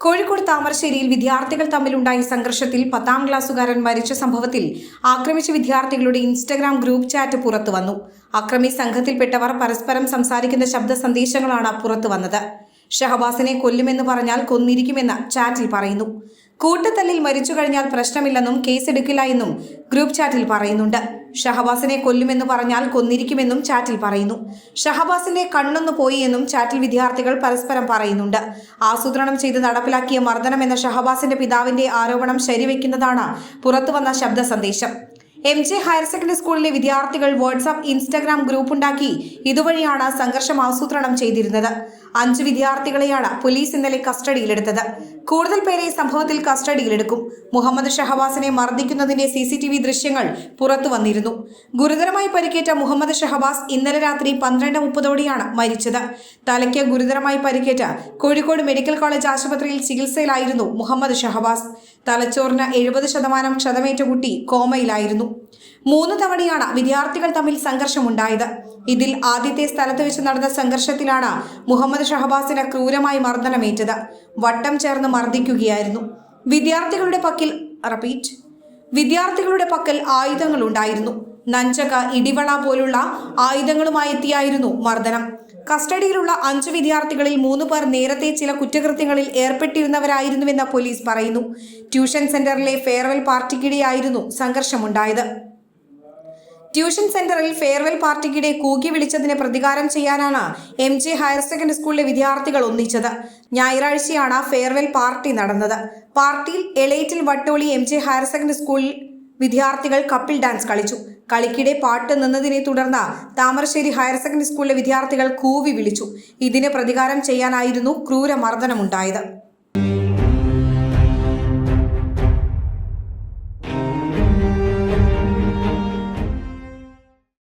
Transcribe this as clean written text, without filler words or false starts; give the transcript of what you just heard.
കോഴിക്കോട് താമരശ്ശേരിയിൽ വിദ്യാർത്ഥികൾ തമ്മിലുണ്ടായ സംഘർഷത്തിൽ 10ാം ക്ലാസ്സുകാരൻ മരിച്ച സംഭവത്തിൽ ആക്രമിച്ച വിദ്യാർത്ഥികളുടെ ഇൻസ്റ്റഗ്രാം ഗ്രൂപ്പ് ചാറ്റ് പുറത്തുവന്നു. അക്രമി സംഘത്തിൽപ്പെട്ടവർ പരസ്പരം സംസാരിക്കുന്ന ശബ്ദ സന്ദേശങ്ങളാണ് പുറത്തുവന്നത്. ഷഹബാസിനെ കൊല്ലുമെന്ന് പറഞ്ഞാൽ കൊന്നിരിക്കുമെന്ന് ചാറ്റിൽ പറയുന്നു. കൂട്ടത്തല്ലിൽ മരിച്ചു കഴിഞ്ഞാൽ പ്രശ്നമില്ലെന്നും കേസെടുക്കില്ല എന്നും ഗ്രൂപ്പ് ചാറ്റിൽ പറയുന്നുണ്ട്. ഷഹബാസിനെ കൊല്ലുമെന്ന് പറഞ്ഞാൽ കൊന്നിരിക്കുമെന്നും ചാറ്റിൽ പറയുന്നു. ഷഹബാസിന്റെ കണ്ണൊന്നു പോയി എന്നും ചാറ്റിൽ വിദ്യാർത്ഥികൾ പരസ്പരം പറയുന്നുണ്ട്. ആസൂത്രണം ചെയ്ത് നടപ്പിലാക്കിയ മർദ്ദനമെന്ന ഷഹബാസിന്റെ പിതാവിന്റെ ആരോപണം ശരിവെക്കുന്നതാണ് പുറത്തുവന്ന ശബ്ദ സന്ദേശം. MJ ഹയർ സെക്കൻഡറി സ്കൂളിലെ വിദ്യാർത്ഥികൾ വാട്സാപ്പ് ഇൻസ്റ്റഗ്രാം ഗ്രൂപ്പുണ്ടാക്കി ഇതുവഴിയാണ് സംഘർഷം ആസൂത്രണം ചെയ്തിരുന്നത്. 5 വിദ്യാർത്ഥികളെയാണ് പോലീസ് ഇന്നലെ കസ്റ്റഡിയിലെടുത്തത്. കൂടുതൽ പേരെ സംഭവത്തിൽ കസ്റ്റഡിയിലെടുക്കും. മുഹമ്മദ് ഷഹബാസിനെ മർദ്ദിക്കുന്നതിന്റെ CCTV ദൃശ്യങ്ങൾ പുറത്തു വന്നിരുന്നു. ഗുരുതരമായി പരിക്കേറ്റ മുഹമ്മദ് ഷഹബാസ് ഇന്നലെ രാത്രി 12:30 മരിച്ചത്. തലയ്ക്ക് ഗുരുതരമായി പരിക്കേറ്റ കോഴിക്കോട് മെഡിക്കൽ കോളേജ് ആശുപത്രിയിൽ ചികിത്സയിലായിരുന്നു മുഹമ്മദ് ഷഹബാസ്. തലച്ചോറിന് 70% ക്ഷതമേറ്റ കുട്ടി കോമയിലായിരുന്നു. 3 തവണയാണ് വിദ്യാർത്ഥികൾ തമ്മിൽ സംഘർഷമുണ്ടായത്. ഇതിൽ ആദ്യത്തെ സ്ഥലത്ത് വെച്ച് നടന്ന സംഘർഷത്തിലാണ് മുഹമ്മദ് ഷഹബാസിന് ക്രൂരമായി മർദ്ദനമേറ്റത്. വട്ടം ചേർന്ന് മർദ്ദിക്കുകയായിരുന്നു. വിദ്യാർത്ഥികളുടെ പക്കൽ ആയുധങ്ങളുണ്ടായിരുന്നു. നഞ്ചക, ഇടിവള പോലുള്ള ആയുധങ്ങളുമായി എത്തിയായിരുന്നു മർദ്ദനം. കസ്റ്റഡിയിലുള്ള 5 വിദ്യാർത്ഥികളിൽ 3 പേർ നേരത്തെ ചില കുറ്റകൃത്യങ്ങളിൽ ഏർപ്പെട്ടിരുന്നവരായിരുന്നുവെന്ന് പോലീസ് പറയുന്നു. ട്യൂഷൻ സെന്ററിലെ ഫെയർവെൽ പാർട്ടിക്കിടെയായിരുന്നു സംഘർഷമുണ്ടായത്. ട്യൂഷൻ സെന്ററിൽ ഫെയർവെൽ പാർട്ടിക്കിടെ കൂകി വിളിച്ചതിന് പ്രതികാരം ചെയ്യാനാണ് MJ ഹയർ സെക്കൻഡറി സ്കൂളിലെ വിദ്യാർത്ഥികൾ ഒന്നിച്ചത്. ഞായറാഴ്ചയാണ് ഫെയർവെൽ പാർട്ടി നടന്നത്. പാർട്ടിയിൽ Elettil Vattoli MJ higher secondary സ്കൂളിൽ വിദ്യാർത്ഥികൾ കപ്പിൾ ഡാൻസ് കളിച്ചു. കളിക്കിടെ പാട്ട് നിന്നതിനെ തുടർന്ന് താമരശ്ശേരി ഹയർ സെക്കൻഡറി സ്കൂളിലെ വിദ്യാർത്ഥികൾ കൂവി വിളിച്ചു. ഇതിന് പ്രതികാരം ചെയ്യാനായിരുന്നു ക്രൂരമർദ്ദനമുണ്ടായത്.